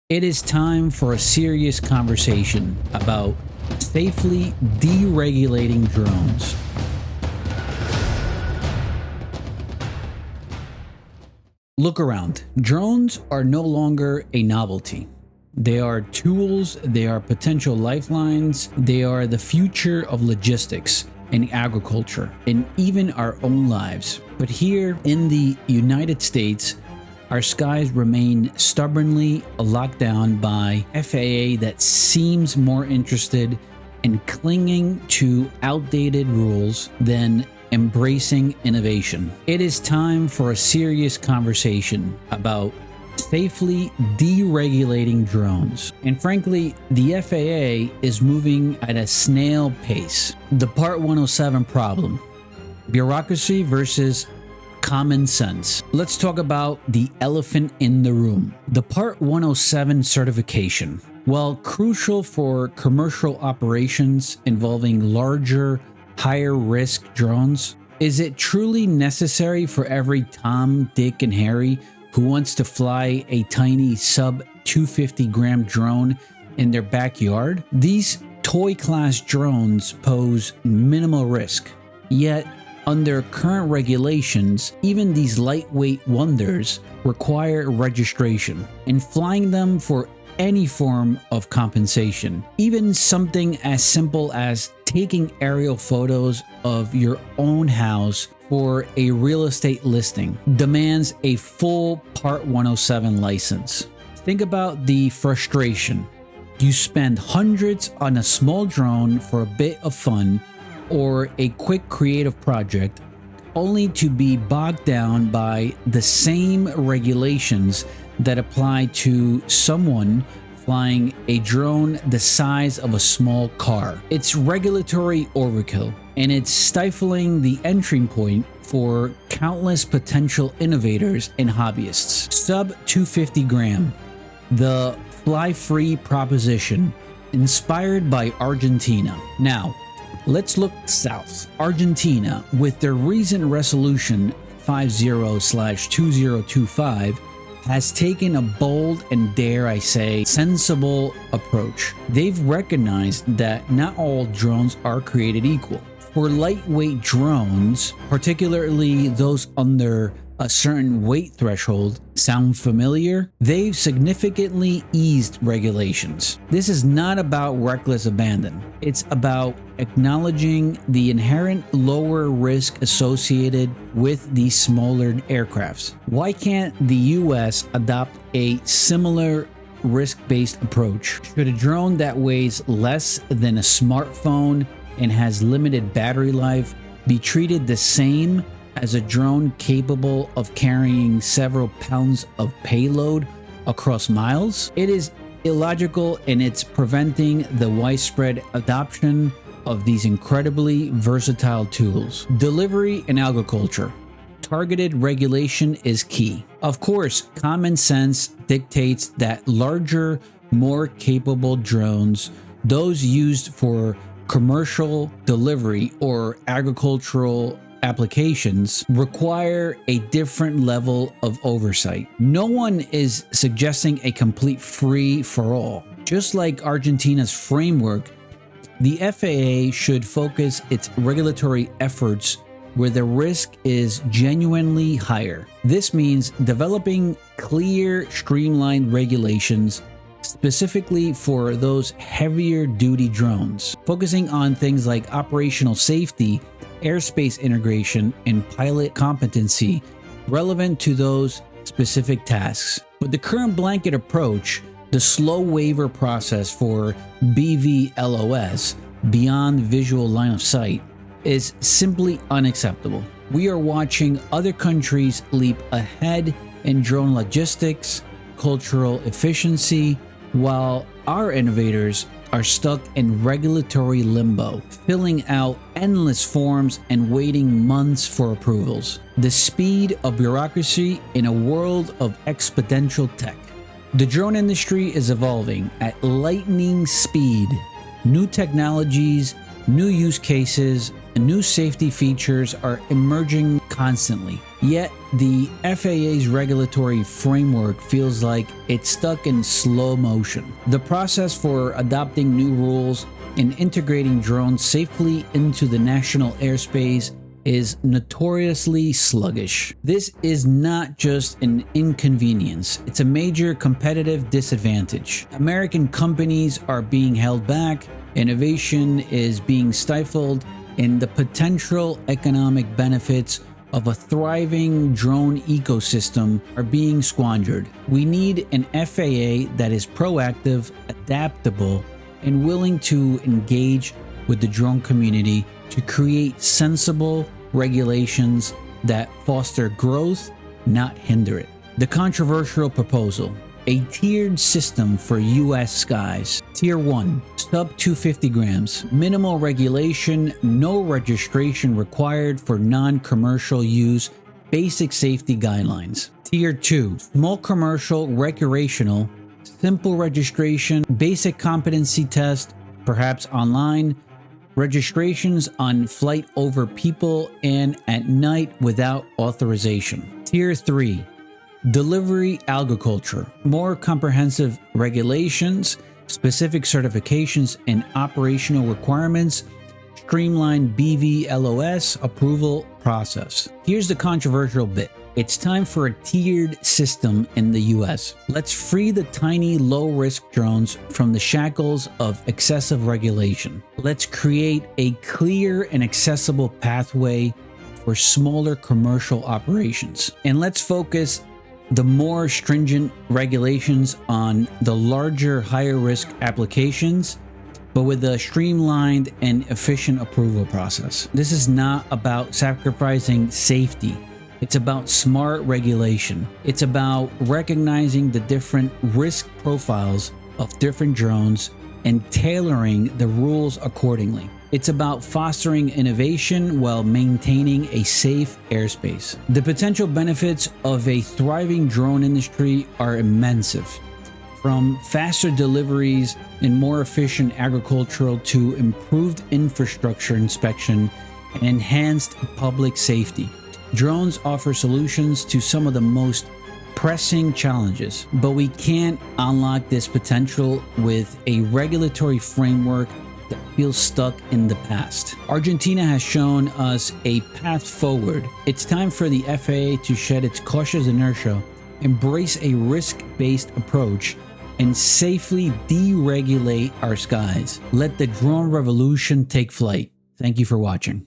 It is time for a serious conversation about safely deregulating drones. Look around. Drones are no longer a novelty. They are tools, they are potential lifelines, they are the future of logistics and agriculture and even our own lives. But here in the United States, our skies remain stubbornly locked down by FAA that seems more interested in clinging to outdated rules than embracing innovation. It is time for a serious conversation about safely deregulating drones. And frankly, the FAA is moving at a snail pace. The Part 107 problem: bureaucracy versus common sense. Let's talk about the elephant in the room. The Part 107 certification. While crucial for commercial operations involving larger, higher risk drones, is it truly necessary for every Tom, Dick, and Harry who wants to fly a tiny sub 250-gram drone in their backyard? These toy class drones pose minimal risk, yet under current regulations, even these lightweight wonders require registration, and flying them for any form of compensation, even something as simple as taking aerial photos of your own house for a real estate listing, demands a full Part 107 license. Think about the frustration. You spend hundreds on a small drone for a bit of fun or a quick creative project, only to be bogged down by the same regulations that apply to someone flying a drone the size of a small car. It's regulatory overkill, and it's stifling the entry point for countless potential innovators and hobbyists. Sub 250 gram, the fly-free proposition, inspired by Argentina. Now, let's look south. Argentina, with their recent resolution 50/2025, has taken a bold and, dare I say, sensible approach. They've recognized that not all drones are created equal. For lightweight drones, particularly those under a certain weight threshold, sound familiar? They've significantly eased regulations. This is not about reckless abandon. It's about acknowledging the inherent lower risk associated with these smaller aircrafts. Why can't the US adopt a similar risk-based approach? Should a drone that weighs less than a smartphone and has limited battery life be treated the same as a drone capable of carrying several pounds of payload across miles? It is illogical, and it's preventing the widespread adoption of these incredibly versatile tools. Delivery and agriculture. Targeted regulation is key. Of course, common sense dictates that larger, more capable drones, those used for commercial delivery or agricultural applications, require a different level of oversight. No one is suggesting a complete free-for-all. Just like Argentina's framework, the FAA should focus its regulatory efforts where the risk is genuinely higher. This means developing clear, streamlined regulations specifically for those heavier duty drones, focusing on things like operational safety, airspace integration, and pilot competency relevant to those specific tasks. But the current blanket approach, the slow waiver process for BVLOS, beyond visual line of sight, is simply unacceptable. We are watching other countries leap ahead in drone logistics, cultural efficiency, while our innovators are stuck in regulatory limbo, filling out endless forms and waiting months for approvals. The speed of bureaucracy in a world of exponential tech. The drone industry is evolving at lightning speed. New technologies, new use cases, and new safety features are emerging constantly. Yet, the FAA's regulatory framework feels like it's stuck in slow motion. The process for adopting new rules and integrating drones safely into the national airspace is notoriously sluggish. This is not just an inconvenience, it's a major competitive disadvantage. American companies are being held back, innovation is being stifled, and the potential economic benefits of a thriving drone ecosystem are being squandered. We need an FAA that is proactive, adaptable, and willing to engage with the drone community to create sensible regulations that foster growth, not hinder it. The controversial proposal: a tiered system for US skies. Tier 1, sub 250 grams, minimal regulation, no registration required for non-commercial use, basic safety guidelines. Tier 2, small commercial, recreational, simple registration, basic competency test, perhaps online, registrations on flight over people and at night without authorization. Tier 3, delivery agriculture, more comprehensive regulations, specific certifications and operational requirements, streamlined BVLOS approval process. Here's the controversial bit. It's time for a tiered system in the US. Let's free the tiny low-risk drones from the shackles of excessive regulation. Let's create a clear and accessible pathway for smaller commercial operations. And let's focus the more stringent regulations on the larger, higher risk applications, but with a streamlined and efficient approval process. This is not about sacrificing safety. It's about smart regulation. It's about recognizing the different risk profiles of different drones and tailoring the rules accordingly. It's about fostering innovation while maintaining a safe airspace. The potential benefits of a thriving drone industry are immense, from faster deliveries and more efficient agricultural to improved infrastructure inspection and enhanced public safety. Drones offer solutions to some of the most pressing challenges, but we can't unlock this potential with a regulatory framework that feels stuck in the past. Argentina has shown us a path forward. It's time for the FAA to shed its cautious inertia, embrace a risk-based approach, and safely deregulate our skies. Let the drone revolution take flight. Thank you for watching.